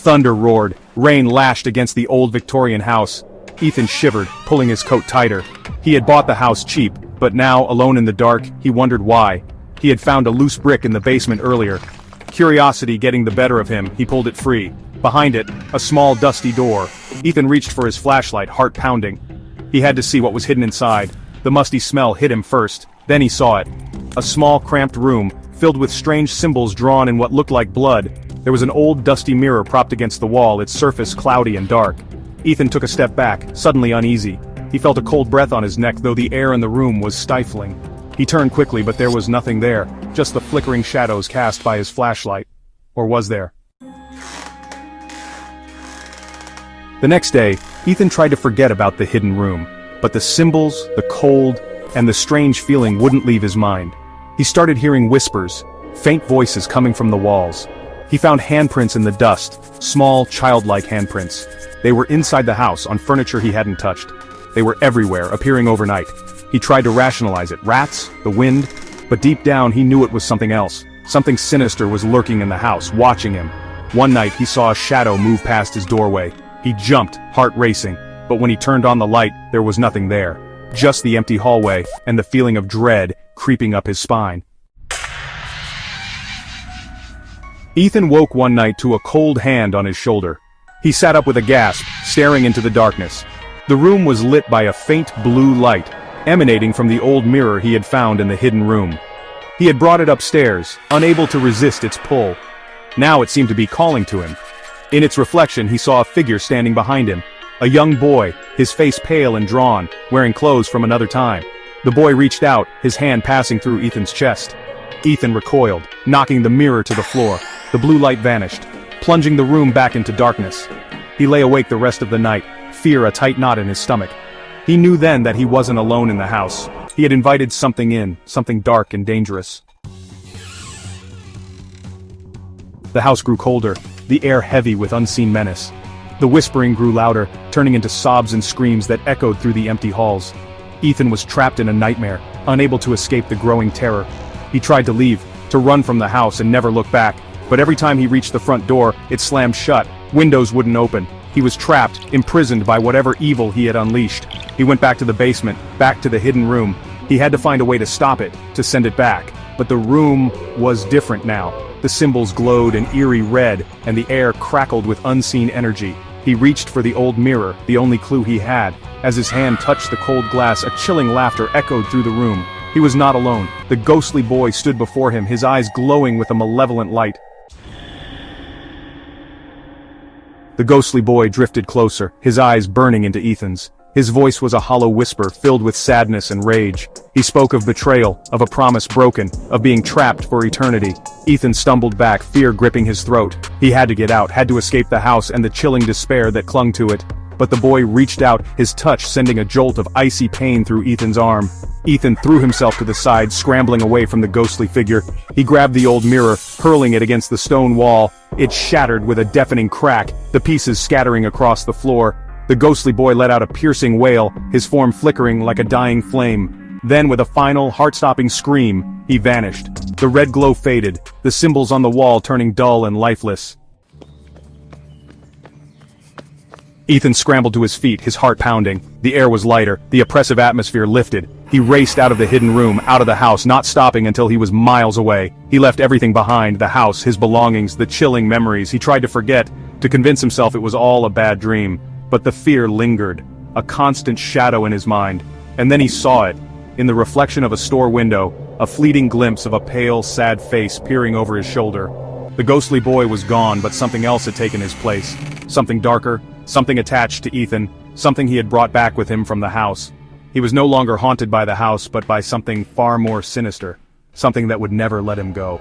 Thunder roared, rain lashed against the old Victorian house. Ethan shivered, pulling his coat tighter. He had bought the house cheap, but now, alone in the dark, he wondered why. He had found a loose brick in the basement earlier. Curiosity getting the better of him, he pulled it free. Behind it, a small dusty door. Ethan reached for his flashlight, heart pounding. He had to see what was hidden inside. The musty smell hit him first, then he saw it. A small cramped room, filled with strange symbols drawn in what looked like blood. There was an old dusty mirror propped against the wall, its surface cloudy and dark. Ethan took a step back, suddenly uneasy. He felt a cold breath on his neck, though the air in the room was stifling. He turned quickly, but there was nothing there, just the flickering shadows cast by his flashlight. Or was there? The next day, Ethan tried to forget about the hidden room, but the symbols, the cold, and the strange feeling wouldn't leave his mind. He started hearing whispers, faint voices coming from the walls. He found handprints in the dust, small, childlike handprints. They were inside the house, on furniture he hadn't touched. They were everywhere, appearing overnight. He tried to rationalize it, rats, the wind, but deep down he knew it was something else. Something sinister was lurking in the house, watching him. One night he saw a shadow move past his doorway. He jumped, heart racing, but when he turned on the light, there was nothing there. Just the empty hallway, and the feeling of dread creeping up his spine. Ethan woke one night to a cold hand on his shoulder. He sat up with a gasp, staring into the darkness. The room was lit by a faint blue light, emanating from the old mirror he had found in the hidden room. He had brought it upstairs, unable to resist its pull. Now it seemed to be calling to him. In its reflection he saw a figure standing behind him. A young boy, his face pale and drawn, wearing clothes from another time. The boy reached out, his hand passing through Ethan's chest. Ethan recoiled, knocking the mirror to the floor. The blue light vanished, plunging the room back into darkness. He lay awake the rest of the night, fear a tight knot in his stomach. He knew then that he wasn't alone in the house. He had invited something in, something dark and dangerous. The house grew colder, the air heavy with unseen menace. The whispering grew louder, turning into sobs and screams that echoed through the empty halls. Ethan was trapped in a nightmare, unable to escape the growing terror. He tried to leave, to run from the house and never look back, but every time he reached the front door, it slammed shut, windows wouldn't open. He was trapped, imprisoned by whatever evil he had unleashed. He went back to the basement, back to the hidden room. He had to find a way to stop it, to send it back. But the room was different now. The symbols glowed an eerie red, and the air crackled with unseen energy. He reached for the old mirror, the only clue he had. As his hand touched the cold glass, a chilling laughter echoed through the room. He was not alone. The ghostly boy stood before him, his eyes glowing with a malevolent light. The ghostly boy drifted closer, his eyes burning into Ethan's. His voice was a hollow whisper filled with sadness and rage. He spoke of betrayal, of a promise broken, of being trapped for eternity. Ethan stumbled back, fear gripping his throat. He had to get out, had to escape the house and the chilling despair that clung to it. But the boy reached out, his touch sending a jolt of icy pain through Ethan's arm. Ethan threw himself to the side, scrambling away from the ghostly figure. He grabbed the old mirror, hurling it against the stone wall. It shattered with a deafening crack, the pieces scattering across the floor. The ghostly boy let out a piercing wail, his form flickering like a dying flame. Then, with a final, heart-stopping scream, he vanished. The red glow faded, the symbols on the wall turning dull and lifeless. Ethan scrambled to his feet, his heart pounding. The air was lighter, the oppressive atmosphere lifted. He raced out of the hidden room, out of the house, not stopping until he was miles away. He left everything behind, the house, his belongings, the chilling memories. He tried to forget, to convince himself it was all a bad dream. But the fear lingered, a constant shadow in his mind. And then he saw it. In the reflection of a store window, a fleeting glimpse of a pale, sad face peering over his shoulder. The ghostly boy was gone, but something else had taken his place. Something darker, something attached to Ethan, something he had brought back with him from the house. He was no longer haunted by the house, but by something far more sinister. Something that would never let him go.